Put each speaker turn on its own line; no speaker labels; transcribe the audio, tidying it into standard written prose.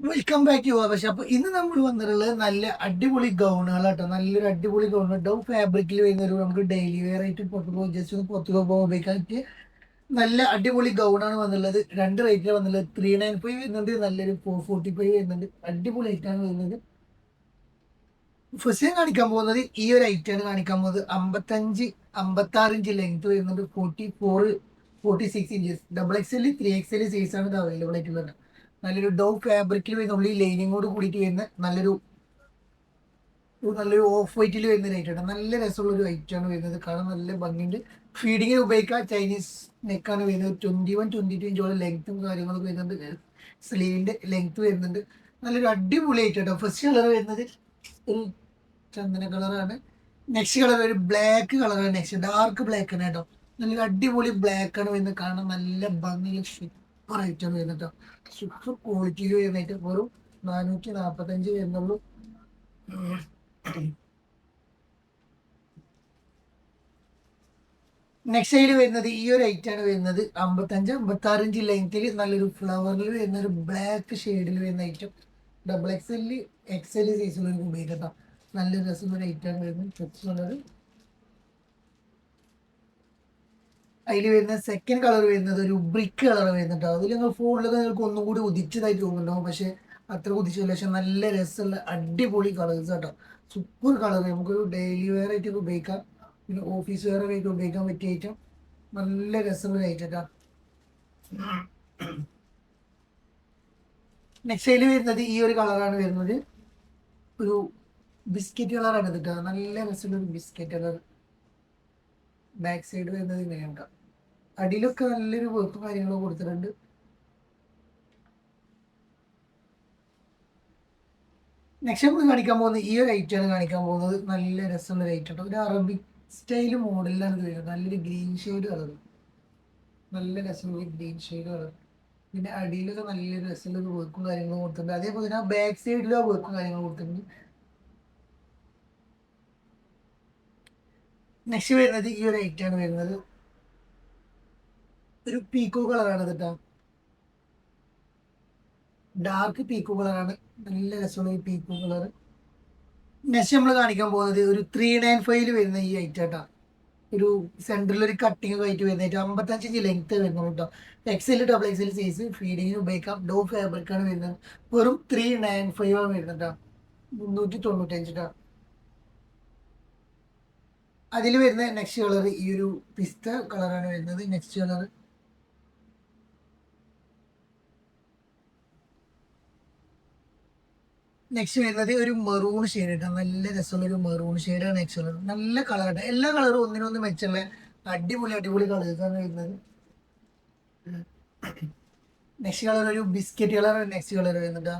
Welcome back യുവ പക്ഷെ അപ്പൊ ഇന്ന് നമ്മൾ വന്നിട്ടുള്ളത് നല്ല അടിപൊളി ഗൗണുകളാട്ടോ. നല്ലൊരു അടിപൊളി ഗൗൺ ഡവ് ഫാബ്രിക്കിൽ വരുന്ന ഒരു നമുക്ക് ഡെയിലി വെയർ ആയിട്ട് പുറത്ത് പോകും, ജസ്റ്റ് ഒന്ന് പുറത്ത് പോകുമ്പോൾ ഉപയോഗിക്കാൻ പറ്റിയ നല്ല അടിപൊളി ഗൗണാണ് വന്നുള്ളത്. രണ്ട് റേറ്റിലാണ് വന്നുള്ളത്. 395 വരുന്നുണ്ട്, നല്ലൊരു 445 വരുന്നുണ്ട്. അടിപൊളി ഐറ്റാണ് വരുന്നത്. ഫസ്റ്റ് ഞാൻ കാണിക്കാൻ പോകുന്നത് ഈ ഒരു ഐറ്റാണ് കാണിക്കാൻ പോകുന്നത്. 56 ഇഞ്ച് ലെങ്ത് വരുന്നുണ്ട്, 46 ഇഞ്ചസ് XXL 3XL സൈസ് ആണ് ഇത് അവൈലബിൾ ആയിട്ടുള്ളത്. നല്ലൊരു ഡവ് ഫാബ്രിക്കിൽ വരുന്ന ഉള്ളിൽ ലൈനിങ്ങോട് കൂടിയിട്ട് വരുന്ന നല്ലൊരു ഓഫ് വൈറ്റിൽ വരുന്ന ഒരു ഐറ്റാണ്. നല്ല രസമുള്ള ഒരു ഐറ്റാണ് വരുന്നത്. കാണാൻ നല്ല ഭംഗിയുണ്ട്. ഫീഡിങ്ങിന് ഉപയോഗിക്കാൻ ചൈനീസ് നെക്കാണ് വരുന്നത്. 21-22 ഇഞ്ചോളം ലെങ്ത്തും കാര്യങ്ങളൊക്കെ വരുന്നുണ്ട്. സ്ലീവിന്റെ ലെങ്ത് വരുന്നുണ്ട്. നല്ലൊരു അടിപൊളി ഐറ്റാണ്. ഫസ്റ്റ് കളർ വരുന്നത് ഒരു ചന്ദന കളറാണ്. നെക്സ്റ്റ് കളർ ഒരു ബ്ലാക്ക് കളറാണ്. നെക്സ്റ്റ് ഡാർക്ക് ബ്ലാക്ക് ആണ് കേട്ടോ. നല്ലൊരു അടിപൊളി ബ്ലാക്ക് ആണ് വരുന്നത്. കാണാൻ നല്ല ഭംഗിയുള്ള സൂപ്പർ ഐറ്റാണ് വരുന്നത് കേട്ടോ. സൂപ്പർ ക്വാളിറ്റിയിൽ വരുന്ന ഐറ്റം. വെറും 445 വരുന്നുള്ളൂ. നെക്സ്റ്റ് സൈഡ് വരുന്നത് ഈ ഒരു ഐറ്റാണ് വരുന്നത്. 55-56 ഇഞ്ച് ലെങ്ത്തിൽ നല്ലൊരു ഫ്ലവറിൽ വരുന്ന ഒരു ബ്ലാക്ക് ഷെയ്ഡിൽ വരുന്ന ഐറ്റം. XXL സൈസുള്ള ഉപയോഗിക്കട്ടോ. നല്ല രസമുള്ള ഐറ്റാണ് വരുന്നത്. അതിൽ വരുന്ന സെക്കൻഡ് കളർ വരുന്നത് ഒരു ബ്രിക്ക് കളർ വരുന്നുണ്ടോ. അതിൽ നിങ്ങൾ ഫോണിലൊക്കെ നിങ്ങൾക്ക് ഒന്നും കൂടി ഉദിച്ചതായിട്ട് തോന്നുന്നുണ്ടാവും, പക്ഷെ അത്ര ഉദിച്ചില്ല. പക്ഷെ നല്ല രസമുള്ള അടിപൊളി കളേഴ്സ് കേട്ടോ. സൂപ്പർ കളർ, നമുക്കൊരു ഡെയിലി വെയർ ആയിട്ട് ഉപയോഗിക്കാം, പിന്നെ ഓഫീസ് വെയർ ആയിട്ട് ഉപയോഗിക്കാൻ പറ്റിയ ഐറ്റം. നല്ല രസമുള്ള ഐറ്റം കേട്ടോ. നെക്സ്റ്റ് അതിൽ വരുന്നത് ഈ ഒരു കളറാണ് വരുന്നത്. ഒരു ബിസ്ക്കറ്റ് കളറാണ് ഇത് കേട്ടോ. നല്ല രസമുള്ള ഒരു ബിസ്ക്കറ്റ് കളർ. ബാക്ക് സൈഡ് വരുന്നത് ഇങ്ങനെയുണ്ട്. അടിയിലൊക്കെ നല്ലൊരു വെറുപ്പും കാര്യങ്ങളും കൊടുത്തിട്ടുണ്ട്. നെക്സ്റ്റ് നമ്മൾ കാണിക്കാൻ പോകുന്നത് ഈ ഒരു ഐറ്റാണ് കാണിക്കാൻ പോകുന്നത്. നല്ല രസമുള്ള ഒരു ഐറ്റം. ഒരു അറബിക് സ്റ്റൈൽ മോഡലിലാണ് ഇത് വരുന്നത്. നല്ലൊരു ഗ്രീൻ ഷെയ്ഡ് കളർ. നല്ല രസമുള്ള ഗ്രീൻ ഷെയ്ഡ് കളർ. പിന്നെ അടിയിലൊക്കെ നല്ലൊരു രസമുള്ള ഒരു വർക്കും കാര്യങ്ങളും കൊടുത്തിട്ടുണ്ട്. അതേപോലെ തന്നെ ആ ബാക്ക് സൈഡിലും ആ വർക്കും കാര്യങ്ങളും കൊടുത്തിട്ടുണ്ട്. നെക്സ്റ്റ് വരുന്നത് ഈ ഒരു ഐറ്റാണ് വരുന്നത്. ഒരു പീക്കോ കളറാണ് കേട്ടോ. ഡാർക്ക് പീക്കോ കളറാണ്. നല്ല രസമുള്ള ഈ പീക്കോ കളർ. നെക്സ്റ്റ് നമ്മൾ കാണിക്കാൻ പോകുന്നത് ഒരു 395 വരുന്ന ഈ ഐറ്റാട്ടാ. ഒരു സെൻട്രൽ ഒരു കട്ടിങ് ഒക്കെ ആയിട്ട് വരുന്നത്. 55 ഇഞ്ച് ലെങ്ത് വരുന്നത് കേട്ടോ. XL, XXL സൈസ് ഫീഡിങ്ങിന് ഉപയോഗിക്കാം. ഡോ ഫാബ്രിക് ആണ് വരുന്നത്. വെറും 395 ആണ് വരുന്നത് കേട്ടോ. 395 ട്ടോ. അതിൽ വരുന്ന നെക്സ്റ്റ് കളർ ഈ ഒരു പിസ്ത കളറാണ് വരുന്നത്. നെക്സ്റ്റ് കളർ വരുന്നത് ഒരു മെറൂൺ ഷെയ്ഡ് കേട്ടോ. നല്ല രസമുള്ള ഒരു മെറൂൺ ഷെയ്ഡാണ് നെക്സ്റ്റ് കളർ. നല്ല കളറാണ്. എല്ലാ കളറും ഒന്നിനൊന്ന് മെച്ചുള്ള അടിപൊളി അടിപൊളി കളേഴ്സാണ് വരുന്നത്. നെക്സ്റ്റ് കളർ ഒരു ബിസ്ക്കറ്റ് കളറാണ് നെക്സ്റ്റ് കളർ വരുന്നത്.